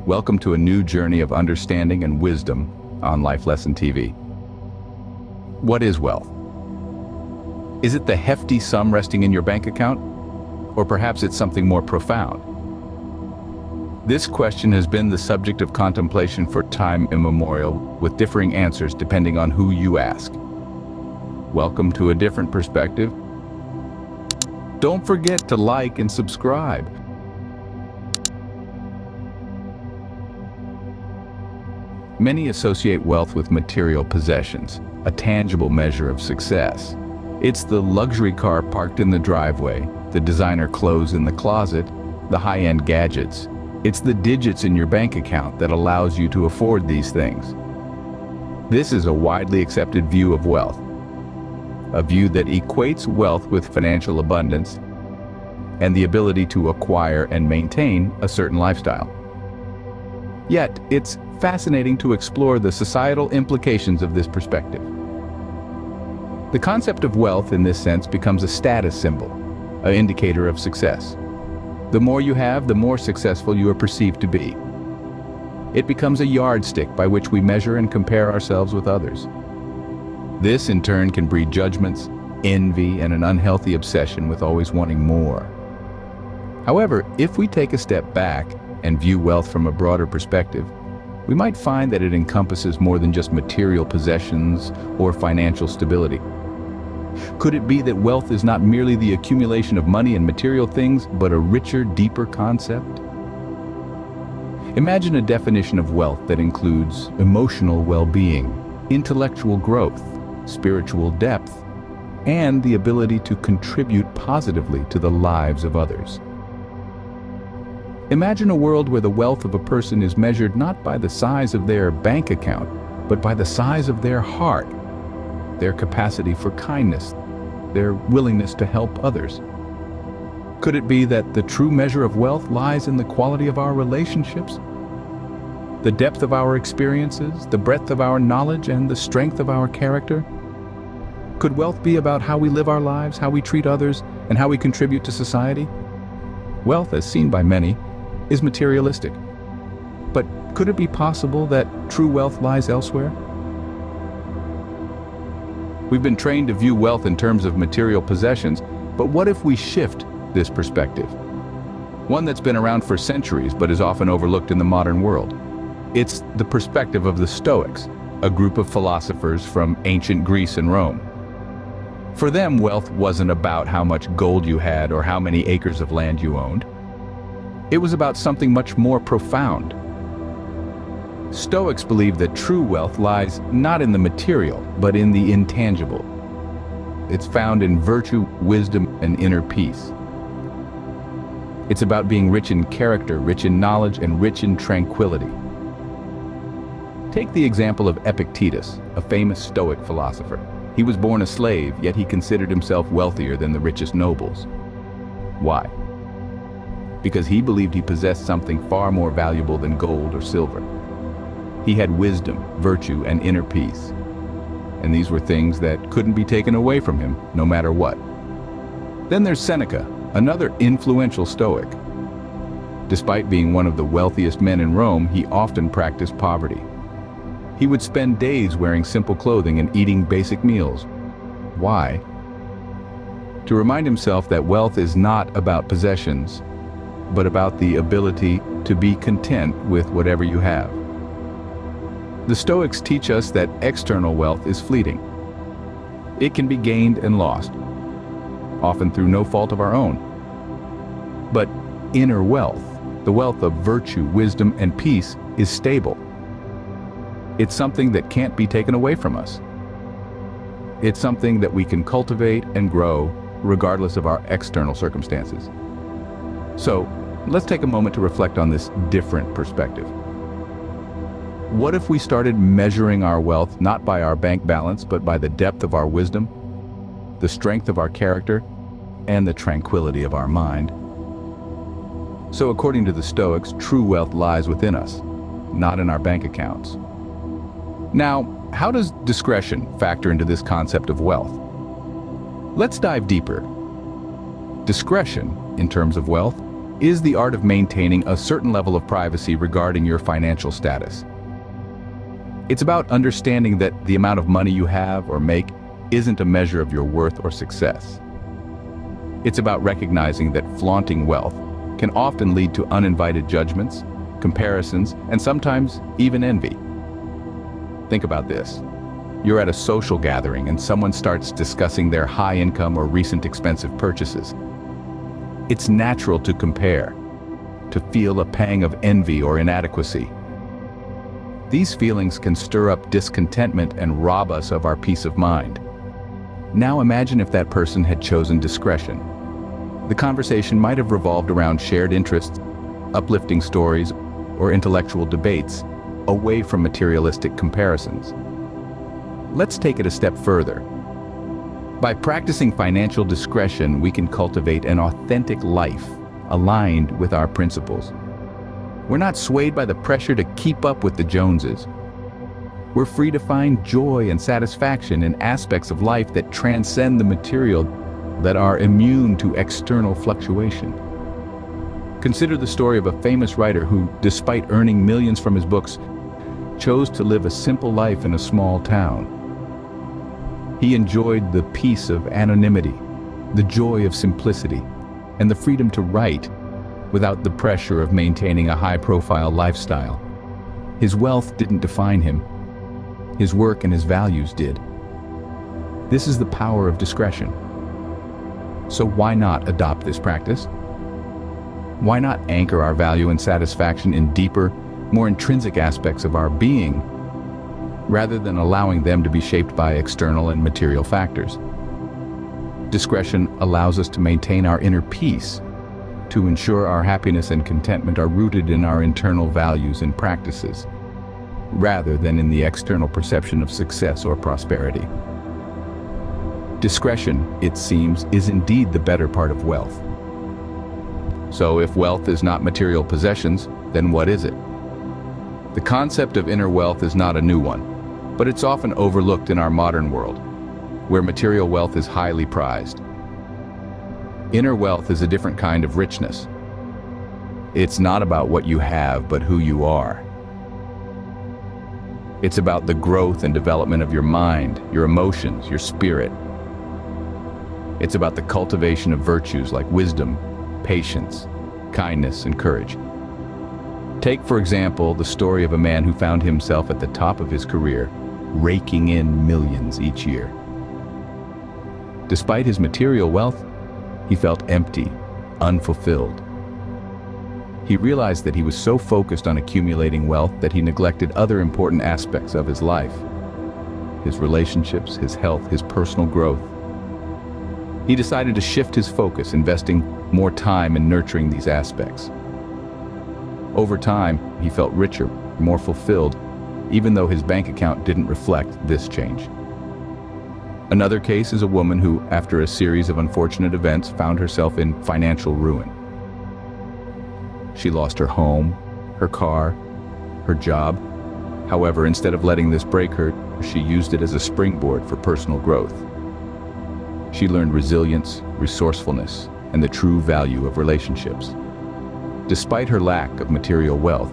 Welcome to a new journey of understanding and wisdom on Lifelesson TV. What is wealth? Is it the hefty sum resting in your bank account? Or perhaps it's something more profound? This question has been the subject of contemplation for time immemorial, with differing answers depending on who you ask. Welcome to a different perspective. Don't forget to like and subscribe. Many associate wealth with material possessions, a tangible measure of success. It's the luxury car parked in the driveway, the designer clothes in the closet, the high-end gadgets. It's the digits in your bank account that allows you to afford these things. This is a widely accepted view of wealth, a view that equates wealth with financial abundance and the ability to acquire and maintain a certain lifestyle. Yet, it's fascinating to explore the societal implications of this perspective. The concept of wealth in this sense becomes a status symbol, an indicator of success. The more you have, the more successful you are perceived to be. It becomes a yardstick by which we measure and compare ourselves with others. This in turn can breed judgments, envy, and an unhealthy obsession with always wanting more. However, if we take a step back and view wealth from a broader perspective, we might find that it encompasses more than just material possessions or financial stability. Could it be that wealth is not merely the accumulation of money and material things, but a richer, deeper concept? Imagine a definition of wealth that includes emotional well-being, intellectual growth, spiritual depth, and the ability to contribute positively to the lives of others. Imagine a world where the wealth of a person is measured not by the size of their bank account, but by the size of their heart, their capacity for kindness, their willingness to help others. Could it be that the true measure of wealth lies in the quality of our relationships, the depth of our experiences, the breadth of our knowledge, and the strength of our character? Could wealth be about how we live our lives, how we treat others, and how we contribute to society? Wealth, as seen by many, is materialistic. But could it be possible that true wealth lies elsewhere? We've been trained to view wealth in terms of material possessions, but what if we shift this perspective? One that's been around for centuries but is often overlooked in the modern world. It's the perspective of the Stoics, a group of philosophers from ancient Greece and Rome. For them, wealth wasn't about how much gold you had or how many acres of land you owned. It was about something much more profound. Stoics believe that true wealth lies not in the material, but in the intangible. It's found in virtue, wisdom, and inner peace. It's about being rich in character, rich in knowledge, and rich in tranquility. Take the example of Epictetus, a famous Stoic philosopher. He was born a slave, yet he considered himself wealthier than the richest nobles. Why? Because he believed he possessed something far more valuable than gold or silver. He had wisdom, virtue, and inner peace. And these were things that couldn't be taken away from him, no matter what. Then there's Seneca, another influential Stoic. Despite being one of the wealthiest men in Rome, he often practiced poverty. He would spend days wearing simple clothing and eating basic meals. Why? To remind himself that wealth is not about possessions, but about the ability to be content with whatever you have. The Stoics teach us that external wealth is fleeting. It can be gained and lost, often through no fault of our own. But inner wealth, the wealth of virtue, wisdom, and peace, is stable. It's something that can't be taken away from us. It's something that we can cultivate and grow regardless of our external circumstances. So, let's take a moment to reflect on this different perspective. What if we started measuring our wealth not by our bank balance, but by the depth of our wisdom, the strength of our character, and the tranquility of our mind? So according to the Stoics, true wealth lies within us, not in our bank accounts. Now, how does discretion factor into this concept of wealth? Let's dive deeper. Discretion, in terms of wealth, is the art of maintaining a certain level of privacy regarding your financial status. It's about understanding that the amount of money you have or make isn't a measure of your worth or success. It's about recognizing that flaunting wealth can often lead to uninvited judgments, comparisons, and sometimes even envy. Think about this. You're at a social gathering and someone starts discussing their high income or recent expensive purchases. It's natural to compare, to feel a pang of envy or inadequacy. These feelings can stir up discontentment and rob us of our peace of mind. Now imagine if that person had chosen discretion. The conversation might have revolved around shared interests, uplifting stories, or intellectual debates, away from materialistic comparisons. Let's take it a step further. By practicing financial discretion, we can cultivate an authentic life aligned with our principles. We're not swayed by the pressure to keep up with the Joneses. We're free to find joy and satisfaction in aspects of life that transcend the material, that are immune to external fluctuation. Consider the story of a famous writer who, despite earning millions from his books, chose to live a simple life in a small town. He enjoyed the peace of anonymity, the joy of simplicity, and the freedom to write without the pressure of maintaining a high-profile lifestyle. His wealth didn't define him. His work and his values did. This is the power of discretion. So why not adopt this practice? Why not anchor our value and satisfaction in deeper, more intrinsic aspects of our being, rather than allowing them to be shaped by external and material factors? Discretion allows us to maintain our inner peace, to ensure our happiness and contentment are rooted in our internal values and practices, rather than in the external perception of success or prosperity. Discretion, it seems, is indeed the better part of wealth. So if wealth is not material possessions, then what is it? The concept of inner wealth is not a new one, but it's often overlooked in our modern world, where material wealth is highly prized. Inner wealth is a different kind of richness. It's not about what you have, but who you are. It's about the growth and development of your mind, your emotions, your spirit. It's about the cultivation of virtues like wisdom, patience, kindness, and courage. Take, for example, the story of a man who found himself at the top of his career, raking in millions each year. Despite his material wealth, he felt empty, unfulfilled. He realized that he was so focused on accumulating wealth that he neglected other important aspects of his life: his relationships, his health, his personal growth. He decided to shift his focus, investing more time in nurturing these aspects. Over time, he felt richer, more fulfilled, even though his bank account didn't reflect this change. Another case is a woman who, after a series of unfortunate events, found herself in financial ruin. She lost her home, her car, her job. However, instead of letting this break her, she used it as a springboard for personal growth. She learned resilience, resourcefulness, and the true value of relationships. Despite her lack of material wealth,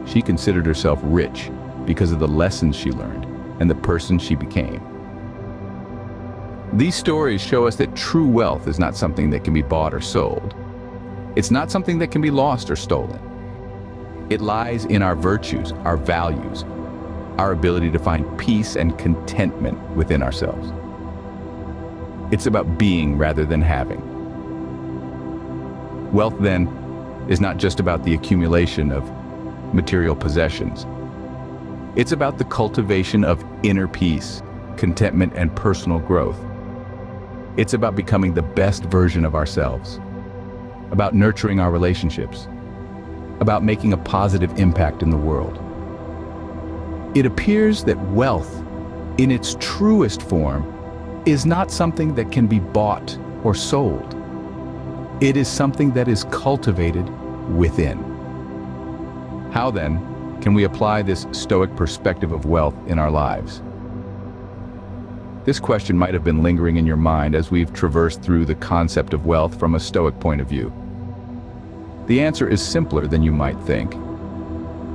she considered herself rich because of the lessons she learned and the person she became. These stories show us that true wealth is not something that can be bought or sold. It's not something that can be lost or stolen. It lies in our virtues, our values, our ability to find peace and contentment within ourselves. It's about being rather than having. Wealth, then, is not just about the accumulation of material possessions. It's about the cultivation of inner peace, contentment, and personal growth. It's about becoming the best version of ourselves, about nurturing our relationships, about making a positive impact in the world. It appears that wealth, in its truest form, is not something that can be bought or sold. It is something that is cultivated within. How then can we apply this Stoic perspective of wealth in our lives? This question might have been lingering in your mind as we've traversed through the concept of wealth from a Stoic point of view. The answer is simpler than you might think,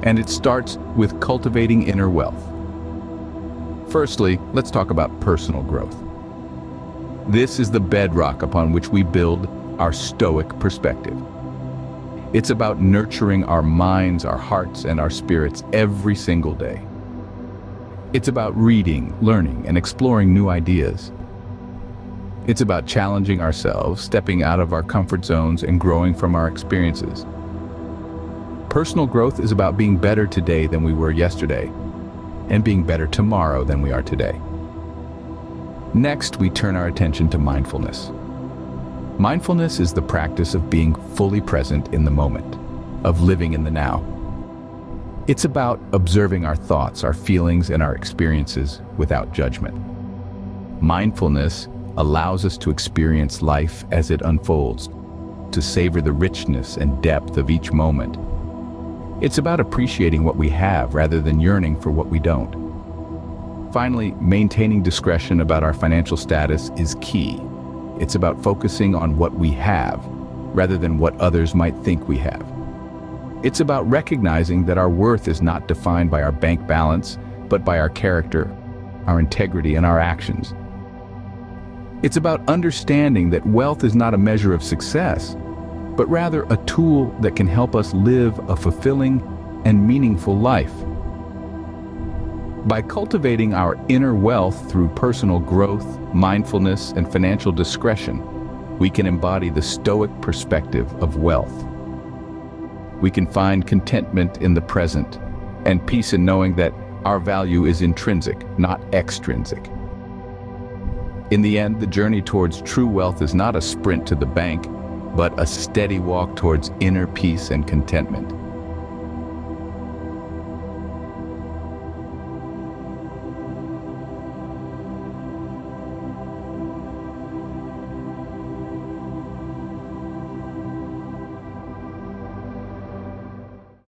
and it starts with cultivating inner wealth. Firstly, let's talk about personal growth. This is the bedrock upon which we build our Stoic perspective. It's about nurturing our minds, our hearts, and our spirits every single day. It's about reading, learning, and exploring new ideas. It's about challenging ourselves, stepping out of our comfort zones, and growing from our experiences. Personal growth is about being better today than we were yesterday, and being better tomorrow than we are today. Next, we turn our attention to mindfulness. Mindfulness is the practice of being fully present in the moment, of living in the now. It's about observing our thoughts, our feelings, and our experiences without judgment. Mindfulness allows us to experience life as it unfolds, to savor the richness and depth of each moment. It's about appreciating what we have rather than yearning for what we don't. Finally, maintaining discretion about our financial status is key. It's about focusing on what we have rather than what others might think we have. It's about recognizing that our worth is not defined by our bank balance, but by our character, our integrity, and our actions. It's about understanding that wealth is not a measure of success, but rather a tool that can help us live a fulfilling and meaningful life. By cultivating our inner wealth through personal growth, mindfulness, and financial discretion, we can embody the Stoic perspective of wealth. We can find contentment in the present and peace in knowing that our value is intrinsic, not extrinsic. In the end, the journey towards true wealth is not a sprint to the bank, but a steady walk towards inner peace and contentment.